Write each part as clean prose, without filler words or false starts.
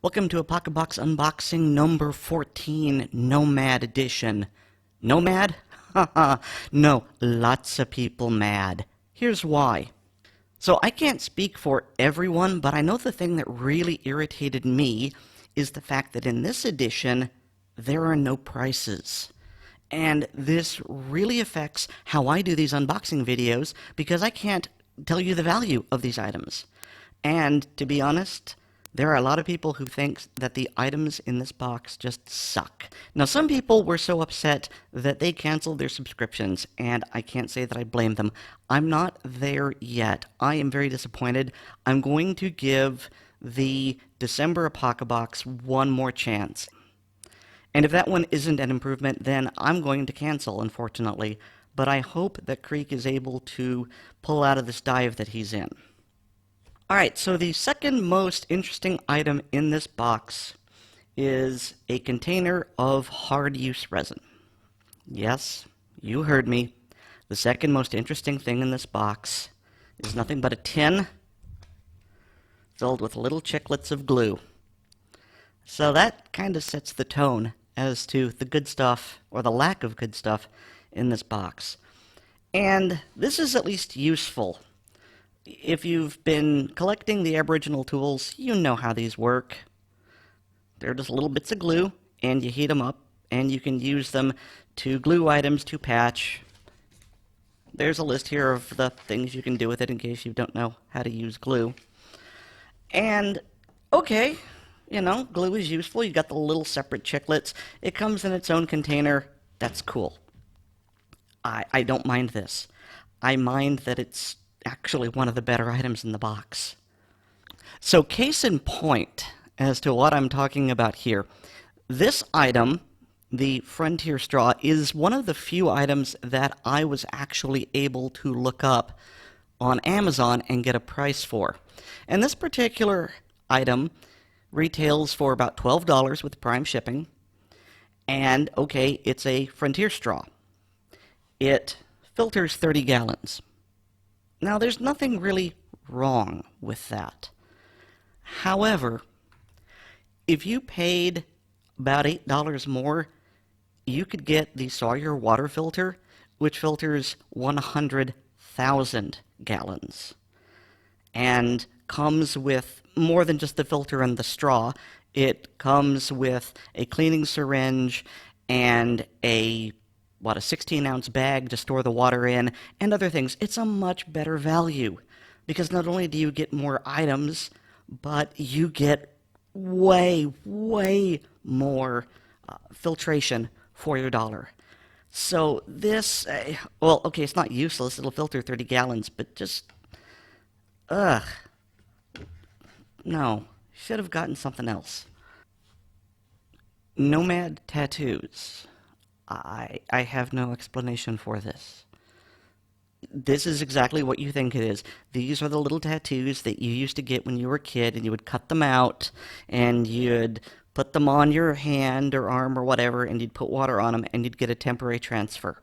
Welcome to Apocabox unboxing number 14, Nomad edition. Nomad? Haha, no, lots of people mad. Here's why. So I can't speak for everyone, but I know the thing that really irritated me is the fact that in this edition, there are no prices. And this really affects how I do these unboxing videos because I can't tell you the value of these items. And to be honest, there are a lot of people who think that the items in this box just suck. Now, some people were so upset that they canceled their subscriptions, and I can't say that I blame them. I'm not there yet. I am very disappointed. I'm going to give the December Apocabox one more chance. And if that one isn't an improvement, then I'm going to cancel, unfortunately. But I hope that Creek is able to pull out of this dive that he's in. Alright, so the second most interesting item in this box is a container of hard-use resin. Yes, you heard me. The second most interesting thing in this box is nothing but a tin filled with little chiclets of glue. So that kind of sets the tone as to the good stuff, or the lack of good stuff, in this box. And this is at least useful. If you've been collecting the Aboriginal tools, you know how these work. They're just little bits of glue, and you heat them up, and you can use them to glue items to patch. There's a list here of the things you can do with it in case you don't know how to use glue. And, okay, you know, glue is useful. You got the little separate chiclets. It comes in its own container. That's cool. I don't mind this. I mind that it's actually one of the better items in the box. So case in point as to what I'm talking about here. This item, the Frontier Straw, is one of the few items that I was actually able to look up on Amazon and get a price for. And this particular item retails for about $12 with Prime shipping. And, okay, it's a Frontier Straw. It filters 30 gallons. Now, there's nothing really wrong with that. However, if you paid about $8 more, you could get the Sawyer water filter, which filters 100,000 gallons, and comes with more than just the filter and the straw. It comes with a cleaning syringe and a 16-ounce bag to store the water in, and other things. It's a much better value, because not only do you get more items, but you get way, way more filtration for your dollar. So this, well, okay, it's not useless. It'll filter 30 gallons, but just, no. Should have gotten something else. Nomad Tattoos. I have no explanation for this. This is exactly what you think it is. These are the little tattoos that you used to get when you were a kid, and you would cut them out, and you'd put them on your hand or arm or whatever, and you'd put water on them, and you'd get a temporary transfer.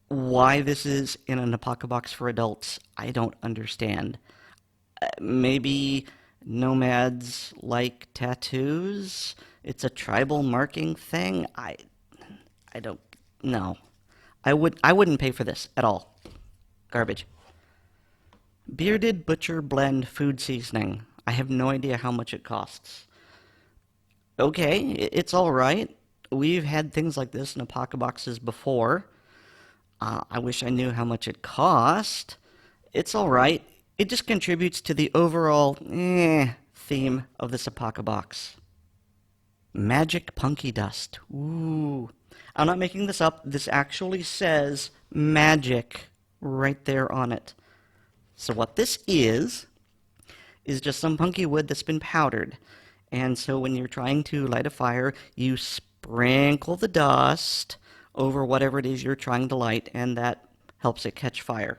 Why this is in an Apocabox for adults, I don't understand. Maybe nomads like tattoos? It's a tribal marking thing? I don't know. I wouldn't pay for this at all. Garbage. Bearded Butcher Blend Food Seasoning. I have no idea how much it costs. Okay, it's alright. We've had things like this in Apocaboxes before. I wish I knew how much it cost. It's alright. It just contributes to the overall theme of this Apocabox. Magic Punky Dust. Ooh. I'm not making this up. This actually says magic right there on it. So what this is just some punky wood that's been powdered. And so when you're trying to light a fire, you sprinkle the dust over whatever it is you're trying to light, and that helps it catch fire.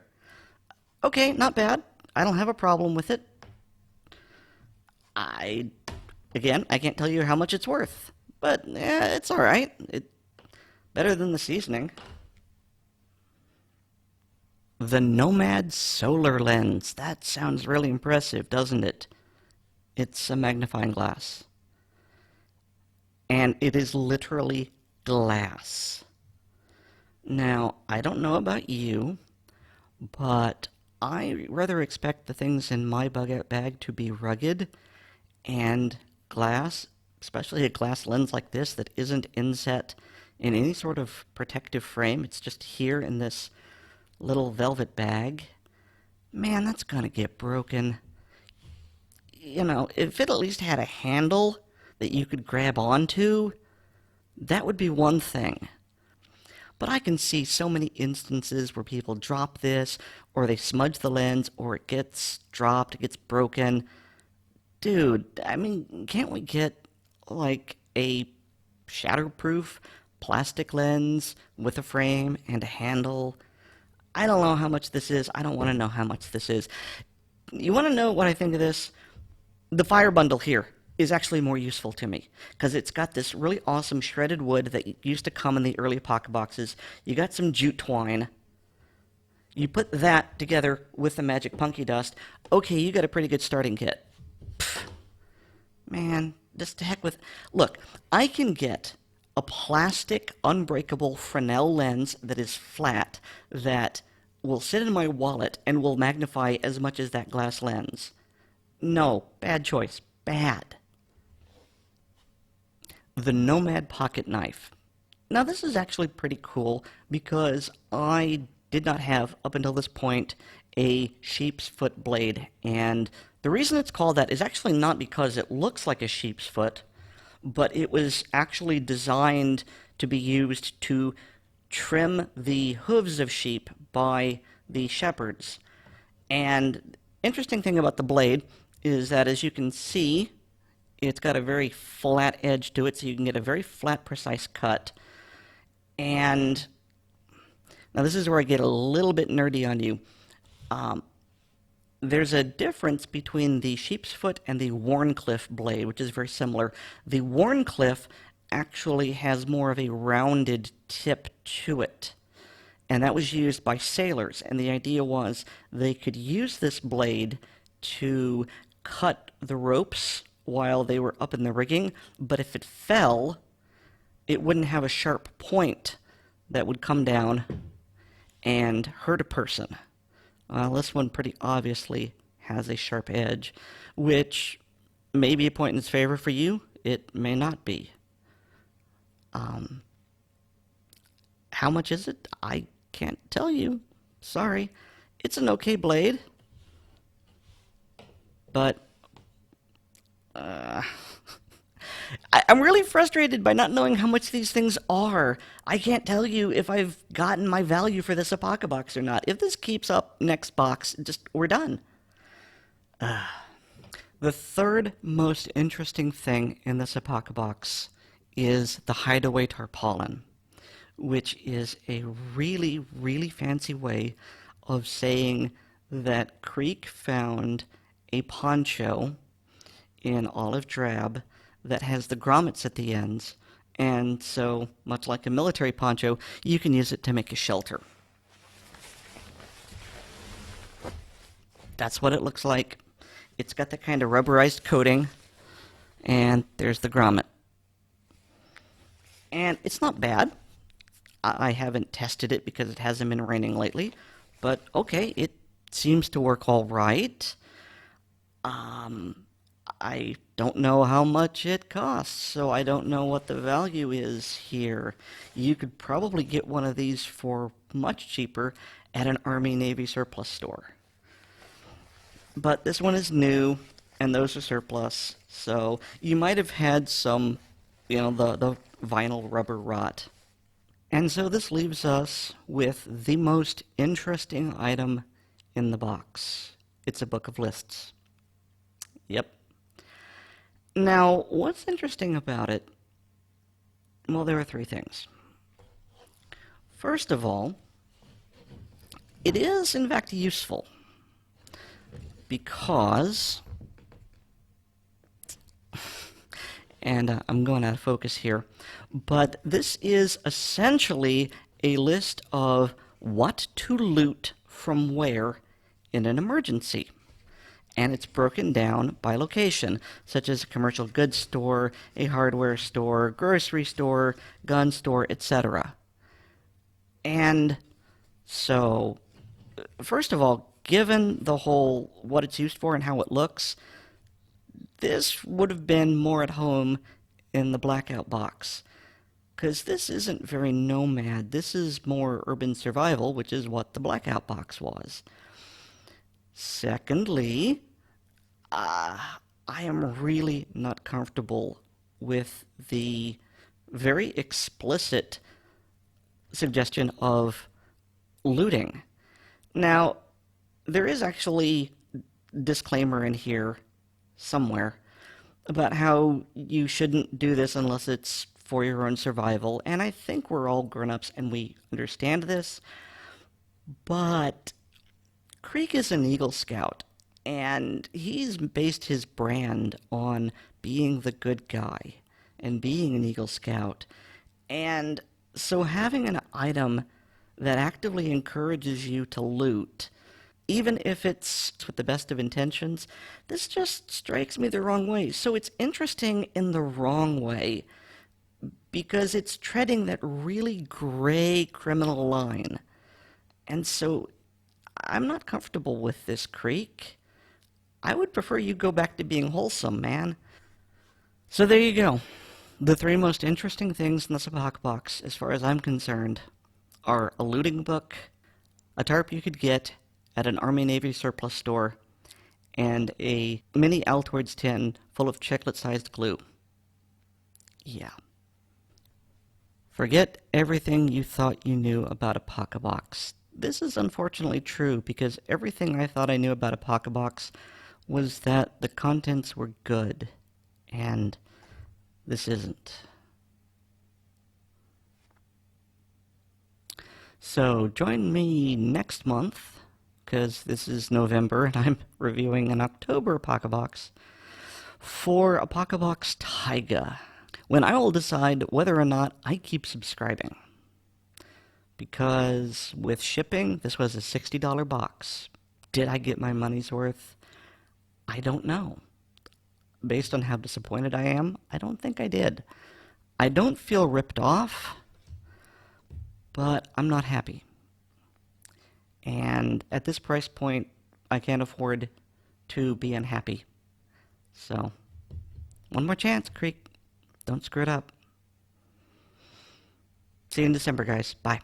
Okay, not bad. I don't have a problem with it. Again, I can't tell you how much it's worth, but it's alright. It's better than the seasoning. The Nomad Solar Lens. That sounds really impressive, doesn't it? It's a magnifying glass. And it is literally glass. Now, I don't know about you, but I rather expect the things in my bag to be rugged and glass, especially a glass lens like this that isn't inset in any sort of protective frame. It's just here in this little velvet bag. Man, that's gonna get broken. You know, if it at least had a handle that you could grab onto, that would be one thing. But I can see so many instances where people drop this, or they smudge the lens, or it gets dropped, it gets broken. Dude, I mean, can't we get, like, a shatterproof plastic lens with a frame and a handle? I don't know how much this is. I don't want to know how much this is. You want to know what I think of this? The fire bundle here is actually more useful to me because it's got this really awesome shredded wood that used to come in the early Apocaboxes. You got some jute twine. You put that together with the magic Punky dust. Okay, you got a pretty good starting kit. Pfft. Man, just to heck with... Look, I can get a plastic unbreakable Fresnel lens that is flat that will sit in my wallet and will magnify as much as that glass lens. No, bad choice. Bad. The Nomad Pocketknife. Now this is actually pretty cool because I did not have, up until this point, a Sheepsfoot Blade. And the reason it's called that is actually not because it looks like a sheep's foot, but it was actually designed to be used to trim the hooves of sheep by the shepherds. And interesting thing about the blade is that, as you can see, it's got a very flat edge to it, so you can get a very flat, precise cut. And now this is where I get a little bit nerdy on you. There's a difference between the Sheepsfoot and the Wharncliffe blade, which is very similar. The Wharncliffe actually has more of a rounded tip to it. And that was used by sailors, and the idea was they could use this blade to cut the ropes while they were up in the rigging, but if it fell, it wouldn't have a sharp point that would come down and hurt a person. Well, this one pretty obviously has a sharp edge, which may be a point in its favor for you. It may not be. How much is it? I can't tell you. Sorry. It's an okay blade. But I'm really frustrated by not knowing how much these things are. I can't tell you if I've gotten my value for this Apocabox or not. If this keeps up next box, we're done. The third most interesting thing in this Apocabox is the Hideaway Tarpaulin, which is a really, really fancy way of saying that Creek found a poncho in olive drab that has the grommets at the ends, and so, much like a military poncho, you can use it to make a shelter. That's what it looks like. It's got that kind of rubberized coating, and there's the grommet. And it's not bad. I haven't tested it because it hasn't been raining lately, but okay, it seems to work all right. I don't know how much it costs, so I don't know what the value is here. You could probably get one of these for much cheaper at an Army-Navy surplus store. But this one is new, and those are surplus, so you might have had some, the vinyl rubber rot. And so this leaves us with the most interesting item in the box. It's a book of lists. Yep. Now, what's interesting about it? Well, there are three things. First of all, it is, in fact, useful because, and I'm going out of focus here, but this is essentially a list of what to loot from where in an emergency. and it's broken down by location, such as a commercial goods store, a hardware store, grocery store, gun store, etc. And so, first of all, given the whole what it's used for and how it looks, this would have been more at home in the blackout box. Because this isn't very nomad. This is more urban survival, which is what the blackout box was. Secondly, I am really not comfortable with the very explicit suggestion of looting. Now, there is actually a disclaimer in here somewhere about how you shouldn't do this unless it's for your own survival, and I think we're all grown-ups and we understand this, but Creek is an Eagle Scout, and he's based his brand on being the good guy and being an Eagle Scout, and so having an item that actively encourages you to loot, even if it's with the best of intentions, this just strikes me the wrong way. So it's interesting in the wrong way, because it's treading that really gray criminal line. And so I'm not comfortable with this, Creek. I would prefer you go back to being wholesome, man. So there you go. The three most interesting things in this Apocabox, as far as I'm concerned, are a looting book, a tarp you could get at an Army-Navy surplus store, and a mini Altoids tin full of chiclet-sized glue. Yeah. Forget everything you thought you knew about Apocabox. This is unfortunately true, because everything I thought I knew about Apocabox was that the contents were good, and this isn't. So join me next month, because this is November and I'm reviewing an October Apocabox, for Apocabox Taiga, when I will decide whether or not I keep subscribing. Because with shipping, this was a $60 box. Did I get my money's worth? I don't know. Based on how disappointed I am, I don't think I did. I don't feel ripped off, but I'm not happy. And at this price point, I can't afford to be unhappy. So, one more chance, Creek. Don't screw it up. See you in December, guys. Bye.